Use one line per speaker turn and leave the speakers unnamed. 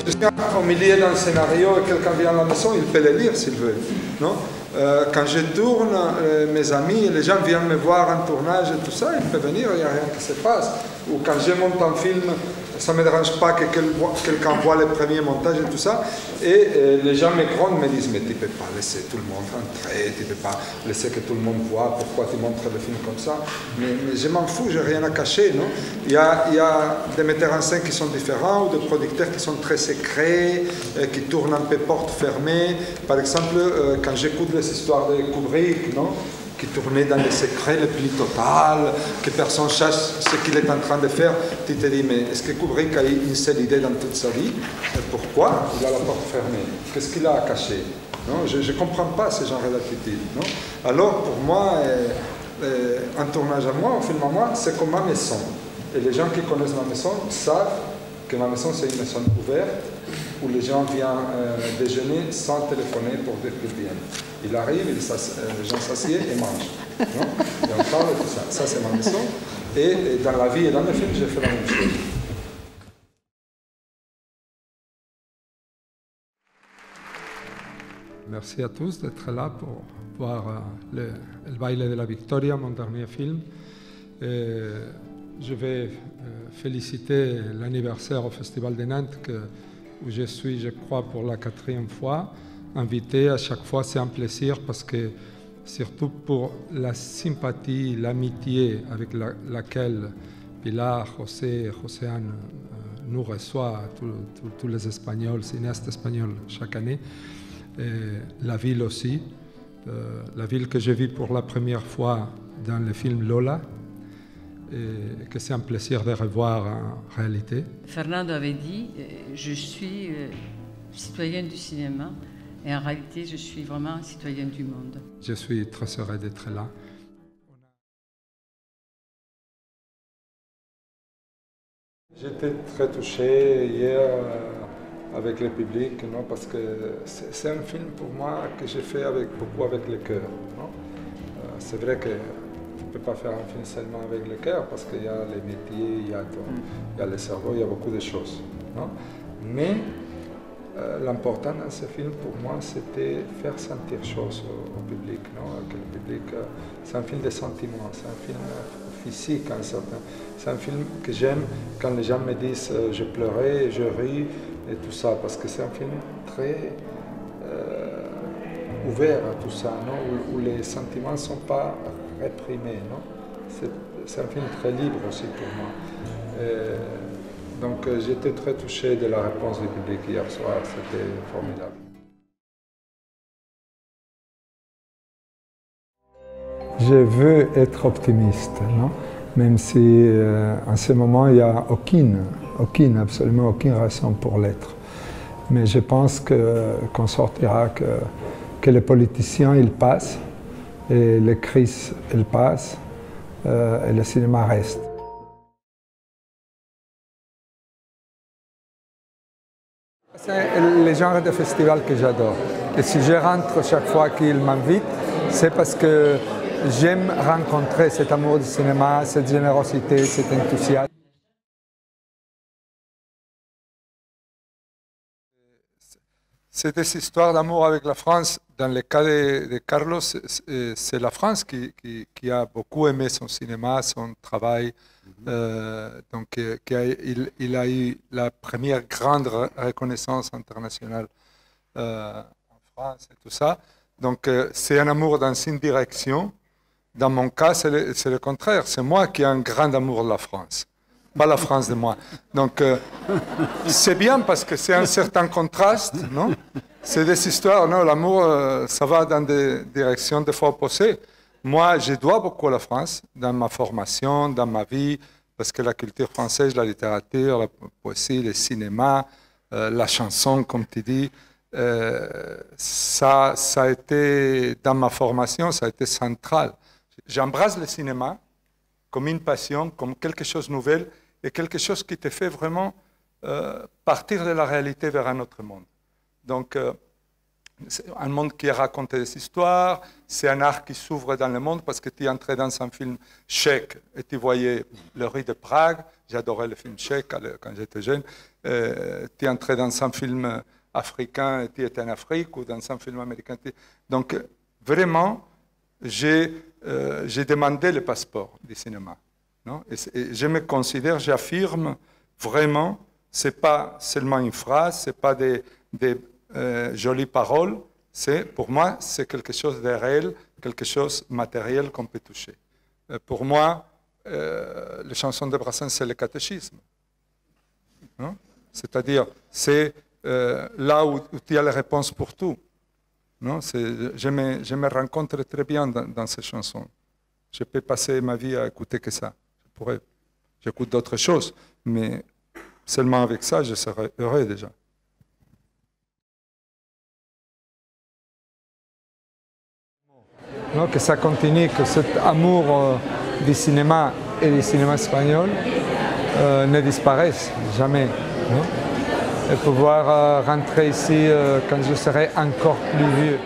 Je suis au milieu d'un scénario et quelqu'un vient à la maison, il peut le lire s'il veut. Non? Quand je tourne, mes amis, les gens viennent me voir en tournage et tout ça, ils peuvent venir, il n'y a rien qui se passe. Ou quand je monte un film, ça ne me dérange pas que quelqu'un voit le premier montage et tout ça. Et les gens me grondent, me disent, mais tu ne peux pas laisser tout le monde entrer, tu ne peux pas laisser que tout le monde voit, pourquoi tu montres le film comme ça. Mais je m'en fous, je n'ai rien à cacher. Non? Il y a des metteurs en scène qui sont différents, ou des producteurs qui sont très secrets, qui tournent un peu porte fermée. Par exemple, quand j'écoute les histoires de Kubrick, non? Qui tournait dans le secret le plus total, que personne sache ce qu'il est en train de faire, tu te dis, mais est-ce que Kubrick a eu une seule idée dans toute sa vie? Et pourquoi il a la porte fermée? Qu'est-ce qu'il a à cacher? Non, je ne comprends pas ce genre d'attitude. Alors, pour moi, un tournage à moi, un film à moi, c'est comme ma maison. Et les gens qui connaissent ma maison savent que ma maison, c'est une maison ouverte, où les gens viennent déjeuner sans téléphoner pour dire qu'ils viennent. Il arrive, les gens s'assiedent et mangent. Non? Et on parle de tout ça. Ça, c'est ma maison. Et dans la vie et dans le film, j'ai fait la même chose. Merci à tous d'être là pour voir le Baile de la Victoria, mon dernier film. Je vais féliciter l'anniversaire au Festival de Nantes, où je suis, je crois, pour la 4e fois. Invité à chaque fois, c'est un plaisir parce que, surtout pour la sympathie, l'amitié avec laquelle Pilar, José, Joséane nous reçoit, tous les Espagnols, cinéastes espagnols chaque année, et la ville aussi, la ville que j'ai vue pour la première fois dans le film Lola, et que c'est un plaisir de revoir en réalité.
Fernando avait dit, je suis citoyen du cinéma, et en réalité, je suis vraiment un citoyen du monde.
Je suis très heureux d'être là. J'étais très touché hier avec le public, non, parce que c'est un film pour moi que j'ai fait beaucoup avec le cœur. C'est vrai que tu ne peux pas faire un film seulement avec le cœur parce qu'il y a les métiers, il y a le cerveau, il y a beaucoup de choses. Non? Mais l'important dans ce film pour moi c'était faire sentir choses au public. Non? Que le public, c'est un film de sentiments, c'est un film physique en certain. C'est un film que j'aime quand les gens me disent je pleurais, je ris et tout ça, parce que c'est un film très ouvert à tout ça, non? Où les sentiments ne sont pas réprimés. C'est un film très libre aussi pour moi. Donc j'étais très touché de la réponse du public hier soir, c'était formidable. Je veux être optimiste, non? Même si en ce moment il n'y a absolument aucune raison pour l'être. Mais je pense qu'on sortira, que les politiciens ils passent, et les crises elles passent, et le cinéma reste. C'est le genre de festival que j'adore. Et si je rentre chaque fois qu'ils m'invitent, c'est parce que j'aime rencontrer cet amour du cinéma, cette générosité, cet enthousiasme. C'est des histoires d'amour avec la France. Dans le cas de Carlos, c'est la France qui a beaucoup aimé son cinéma, son travail. Donc, il a eu la première grande reconnaissance internationale en France et tout ça. Donc, c'est un amour dans une direction. Dans mon cas, c'est le contraire. C'est moi qui ai un grand amour de la France, pas la France de moi. Donc, c'est bien parce que c'est un certain contraste, non? C'est des histoires, non? L'amour, ça va dans des directions des fois opposées. Moi, je dois beaucoup à la France, dans ma formation, dans ma vie, parce que la culture française, la littérature, la poésie, le cinéma, la chanson, comme tu dis, ça a été, dans ma formation, ça a été central. J'embrasse le cinéma comme une passion, comme quelque chose de nouvel et quelque chose qui te fait vraiment partir de la réalité vers un autre monde. Donc, c'est un monde qui raconte des histoires, c'est un art qui s'ouvre dans le monde parce que tu es entré dans un film tchèque et tu voyais le Rue de Prague. J'adorais le film tchèque quand j'étais jeune. Tu es entré dans un film africain et tu étais en Afrique ou dans un film américain. Donc, vraiment, j'ai demandé le passeport du cinéma. Non? Et je me considère, j'affirme vraiment, ce n'est pas seulement une phrase, ce n'est pas des jolies paroles, pour moi, c'est quelque chose de réel, quelque chose de matériel qu'on peut toucher. Pour moi, les chansons de Brassens, c'est le catéchisme. C'est-à-dire, c'est là où tu as les réponses pour tout. Non? Je me rencontre très bien dans ces chansons. Je peux passer ma vie à écouter que ça. J'écoute d'autres choses, mais seulement avec ça, je serais heureux déjà. Non, que ça continue, que cet amour du cinéma et du cinéma espagnol ne disparaisse jamais. Non? Et pouvoir rentrer ici quand je serai encore plus vieux.